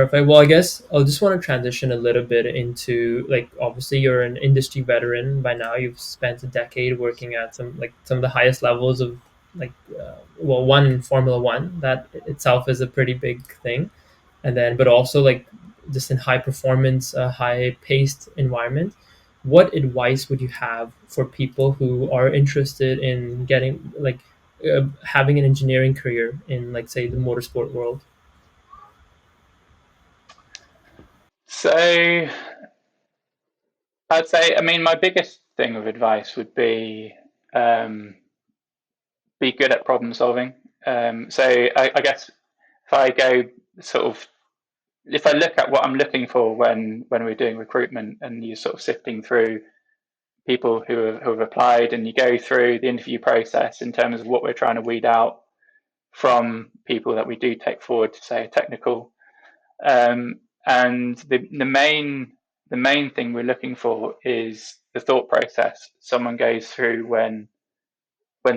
Perfect. Well, I guess I'll just want to transition a little bit into, like, obviously you're an industry veteran by now. You've spent a decade working at some of the highest levels of, like, well, one in Formula One. That itself is a pretty big thing, and then but also like just in high performance, high paced environment. What advice would you have for people who are interested in getting, like, having an engineering career in, like, say, the motorsport world? So I'd say, I mean, my biggest thing of advice would um, be good at problem solving. I guess if I go sort of, if I look at what I'm looking for when we're doing recruitment and you're sort of sifting through people who have applied and you go through the interview process in terms of what we're trying to weed out from people that we do take forward to say a technical. And the main thing we're looking for is the thought process someone goes through when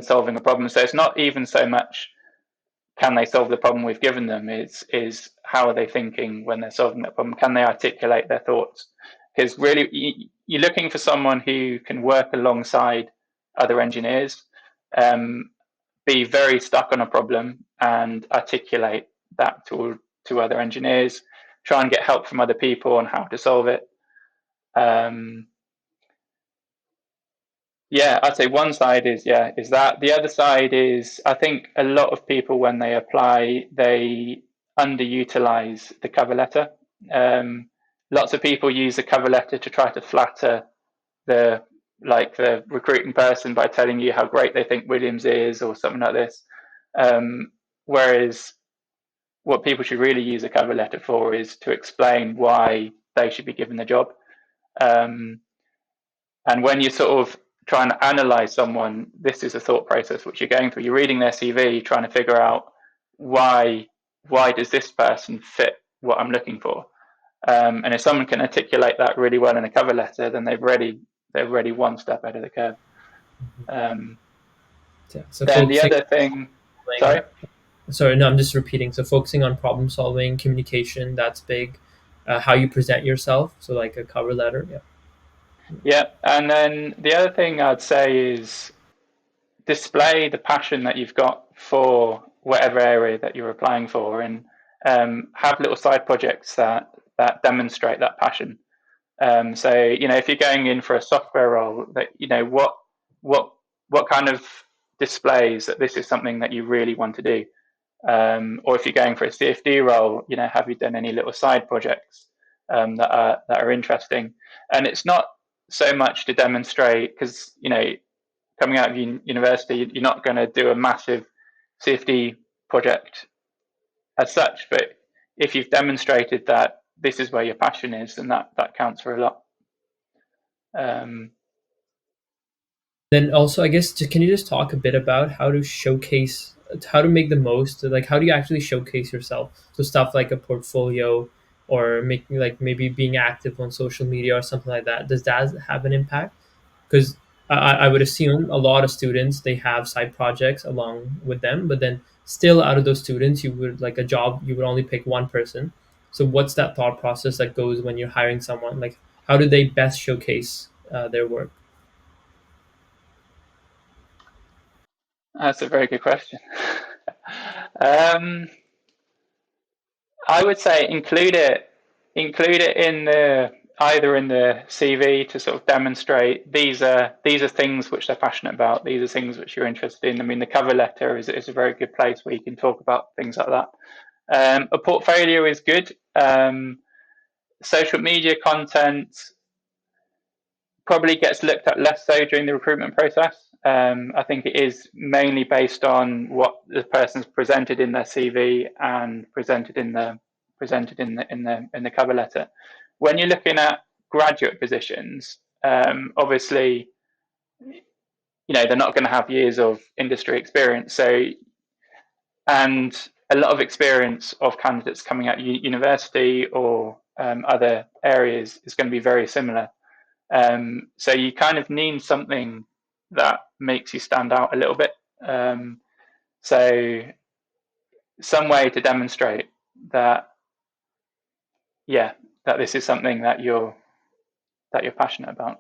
solving a problem. So it's not even so much can they solve the problem we've given them, is how are they thinking when they're solving that problem? Can they articulate their thoughts? Because really, you're looking for someone who can work alongside other engineers, um, be very stuck on a problem and articulate that to other engineers, try and get help from other people on how to solve it. Um, yeah, I'd say one side is that. The other side is I think a lot of people when they apply they underutilize the cover letter. Um, Lots of people use the cover letter to try to flatter the the recruiting person by telling you how great they think Williams is or something like this. Um, Whereas what people should really use a cover letter for is to explain why they should be given the job. Um, and when you're sort of trying to analyze someone, this is a thought process which you're going through. You're reading their CV, trying to figure out why why does this person fit what I'm looking for. And if someone can articulate that really well in a cover letter, then they're already one step ahead of the curve. Um, Yeah. So then the focusing other thing, on, sorry, sorry, no, I'm just repeating. So focusing on problem solving, communication, that's big. How you present yourself, so like a cover letter. Yeah. yeah, and then the other thing I'd say is display the passion that you've got for whatever area that you're applying for, and have little side projects that demonstrate that passion. So if you're going in for a software role, that what what kind of displays that this is something that you really want to do. Or if you're going for a CFD role, have you done any little side projects that are interesting? And it's not so much to demonstrate because coming out of university, you're not going to do a massive CFD project as such, but if you've demonstrated that this is where your passion is, then that counts for a lot. Um, Then also, I guess, can you just talk a bit about how to showcase, how to make the most, like how do you actually showcase yourself? So stuff like a portfolio, or making, like, maybe being active on social media or something like that. Does that have an impact? Because I would assume a lot of students, they have side projects along with them, but then still out of those students, you would, like, a job, you would only pick one person. So what's that thought process that goes when you're hiring someone? Like, how do they best showcase their work? that's a very good question. um, I would say include it in the either in the CV to sort of demonstrate these are things which they're passionate about. These are things which you're interested in. I mean, the cover letter is a very good place where you can talk about things like that. A portfolio is good. Social media content probably gets looked at less so during the recruitment process. I think it is mainly based on what the person's presented in their CV and presented in the cover letter. When you're looking at graduate positions, obviously, they're not going to have years of industry experience. So, and a lot of experience of candidates coming out of university or other areas is going to be very similar. So you kind of need something that makes you stand out a little bit. So some way to demonstrate that yeah, that this is something that you're passionate about.